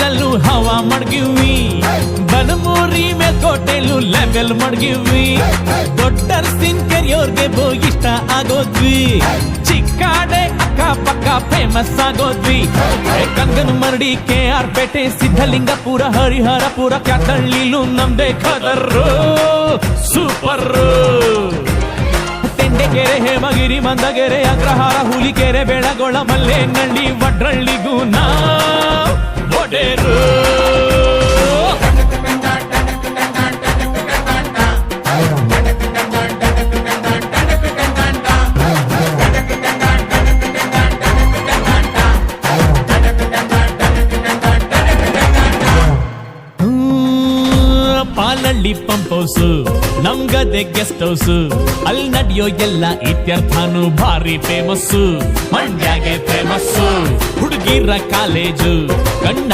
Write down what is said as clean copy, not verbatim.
ಮಂಡ್ಯಲ್ಲೂ ಹವಾ ಮಡ್ಗಿವಿ, ಬನಮೂರಿ ಮೇಲ್ಕೋಟೆಲ್ಲೂ ಲೆವೆಲ್ ಮಡ್ಗಿವಿ, ದೊಡ್ಡರ್ಸಿನ್ ಕೆರಿಯೋರ್ಗೆ ಇಷ್ಟ ಆಗೋದ್ವಿ, ಚಿಕ್ಕಾಡೆ ಅಕ್ಕಪಕ್ಕ ಫೇಮಸ್ ಆಗೋದ್ವಿ, ಕಂಗನ ಮರಡಿ KR ಪೇಟೆ ಸಿದ್ಧಲಿಂಗಪುರ ಹರಿಹರಪುರ ಕ್ಯಾತಳ್ಳಿಲು ನಮ್ದೇ ಖದರ್ರು ಸೂಪರ್. ತೆಂಡೆಕೆರೆ ಹೇಮಗಿರಿ ಮಂದಗೆರೆ ಅಗ್ರಹಾರ ಹುಲಿಕೆರೆ ಬೆಳಗೊಳ ಮಲ್ಲೇನಹಳ್ಳಿ ವಡ್ರಳ್ಳಿಗೂ ನಾವ್ ಒಡೆರು. ಪಾಲಳ್ಳಿ ಪಂಪ್ ಹೌಸು ನಮ್ಗದೆ ಗೆಸ್ಟ್ ಹೌಸು, ಅಲ್ಲಿ ನಡೆಯೋ ಎಲ್ಲ ಇತ್ಯರ್ಥನು ಭಾರಿ ಫೇಮಸ್ಸು, ಮಂಡ್ಯಗೆ ಫೇಮಸ್ಸು ಹುಡುಗಿರ ಕಾಲೇಜು ಕಣ್ಣ